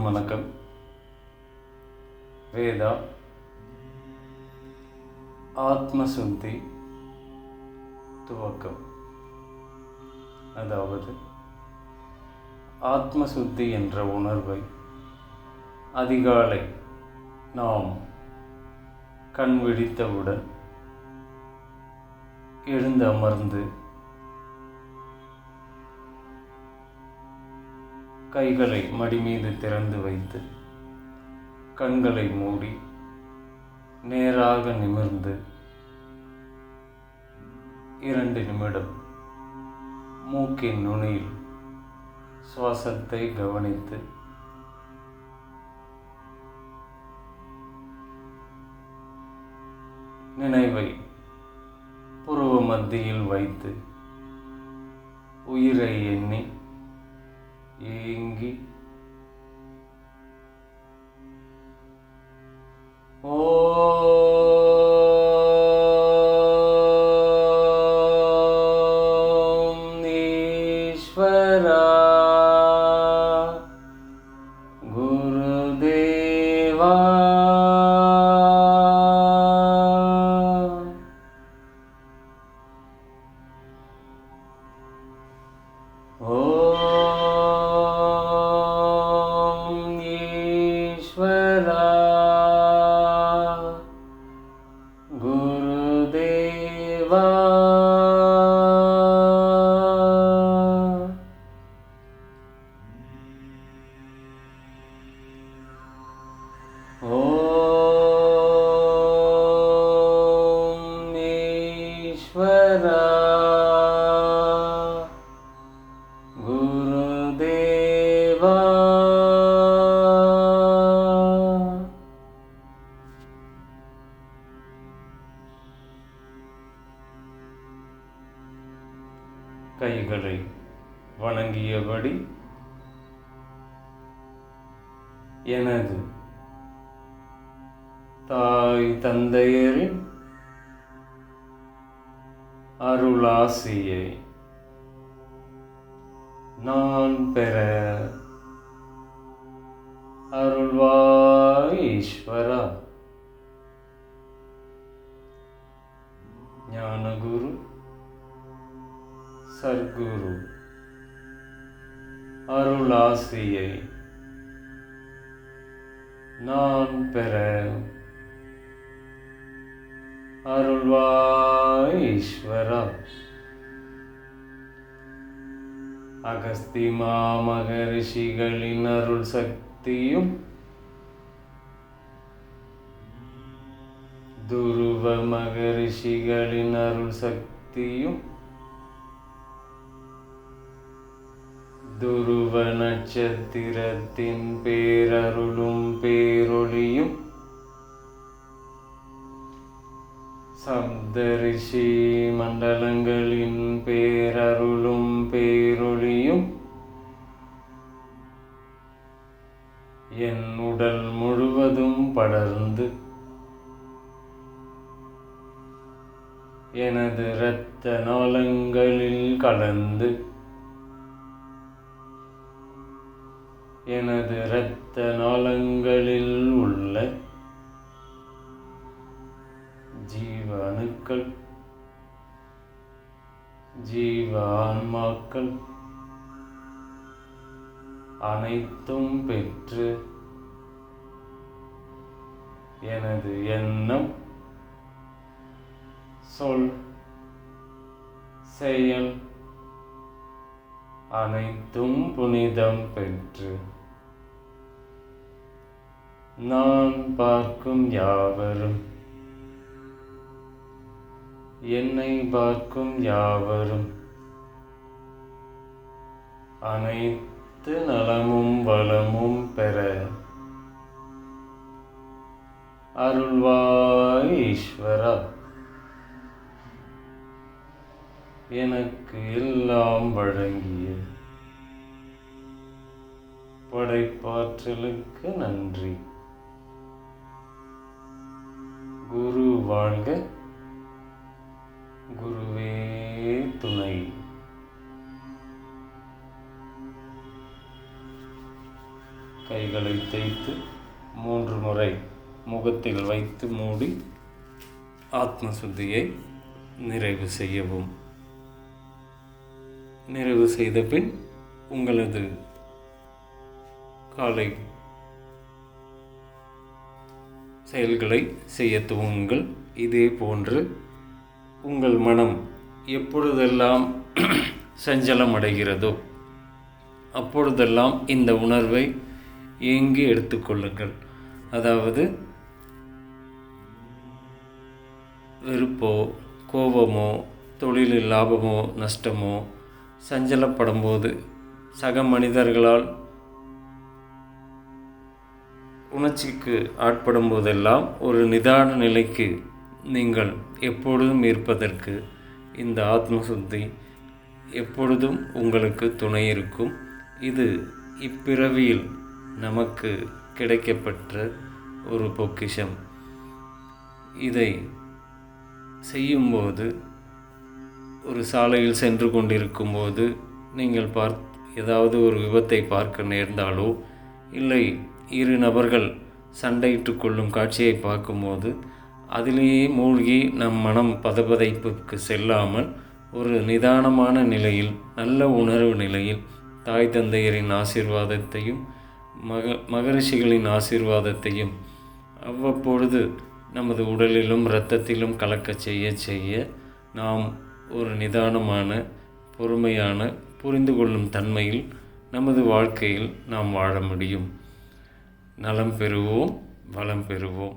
எல்லோருக்கும் வணக்கம். வேதா ஆத்மசுத்தி துவக்கம். அதாவது ஆத்மசுத்தி என்ற உணர்வை அதிகாலை நாம் கண் விழித்தவுடன் எழுந்து அமர்ந்து கைகளை மடி மீது திறந்து வைத்து கண்களை மூடி நேராக நிமிர்ந்து 2 நிமிடம் மூக்கின் நுனியில் சுவாசத்தை கவனித்து நினைவை புருவ மத்தியில் வைத்து உயிரை எண்ணி ஏங்கி ஓம் ஈஸ்வரா குருதேவா குருதேவா ஓம் ஈஸ்வரா குருதேவா கைகளை வணங்கியபடி எனது தாய் தந்தையரின் அருளாசியை நான் பெற அருள்வாய் ஈஸ்வரா. ஞானகுரு சர்க்குரு அருளாசியை நான் பெற அருள்வாய் ஈஸ்வரா. அகஸ்தி மாமகரிஷிகளின் அருள் சக்தியும் துருவ மகரிஷிகளின் அருள் சக்தியும் துருவ நட்சத்திரத்தின் பேரருளும் பேரொளியும் சப்தரிஷி மண்டலங்களின் பேரருளும் பேரொளியும் என் உடல் முழுவதும் படர்ந்து எனது இரத்த நாளங்களில் கலந்து எனது இரத்த நாளங்களில் உள்ள ஜீவ அணுக்கள் ஜீவ ஆன்மாக்கள் அனைத்தும் பெற்று எனது எண்ணம் சொல் செயல் அனைத்தும் புனிதம் பெற்று நான் பார்க்கும் யாவரும் என்னை பார்க்கும் யாவரும் அனைத்து நலமும் வளமும் பெற அருள்வாய் ஈஸ்வரா. எனக்கு எல்லாம் வழங்கிய படைப்பாற்றலுக்கு நன்றி. குரு வாழ்க, குருவே துணை. கைகளை தேய்த்து 3 முறை முகத்தில் வைத்து மூடி ஆத்ம சுத்தியை நிறைவு செய்யவும். நிறைவு செய்த பின் உங்களது காலை செயல்களை செய்ய துவங்குங்கள். இதே போன்று உங்கள் மனம் எப்பொழுதெல்லாம் சஞ்சலம் அடைகிறதோ அப்பொழுதெல்லாம் இந்த உணர்வை ஏங்கி எடுத்துக்கொள்ளுங்கள். அதாவது வெறுப்போ, கோபமோ, தொழிலில் லாபமோ நஷ்டமோ, சஞ்சலப்படும் போது சக மனிதர்களால் உணர்ச்சிக்கு ஆட்படும் போதெல்லாம் ஒரு நிதான நிலைக்கு நீங்கள் எப்பொழுதும் இருப்பதற்கு இந்த ஆத்ம சுத்தி எப்பொழுதும் உங்களுக்கு துணை இருக்கும். இது இப்பிறவியில் நமக்கு கிடைக்கப்பெற்ற ஒரு பொக்கிஷம். இதை செய்யும்போது ஒரு சாலையில் சென்று கொண்டிருக்கும்போது நீங்கள் ஏதாவது ஒரு விபத்தை பார்க்க நேர்ந்தாலோ, இல்லை 2 நபர்கள் சண்டையிட்டு கொள்ளும் காட்சியை பார்க்கும்போது அதிலேயே மூழ்கி நம் மனம் பதபதைப்புக்கு செல்லாமல் ஒரு நிதானமான நிலையில், நல்ல உணர்வு நிலையில் தாய் தந்தையரின் ஆசீர்வாதத்தையும் மகரிஷிகளின் ஆசீர்வாதத்தையும் அவ்வப்பொழுது நமது உடலிலும் இரத்தத்திலும் கலக்கச் செய்ய நாம் ஒரு நிதானமான, பொறுமையான, புரிந்து கொள்ளும் தன்மையில் நமது வாழ்க்கையில் நாம் வாழ முடியும். நலம் பெறுவோம், வளம் பெறுவோம்.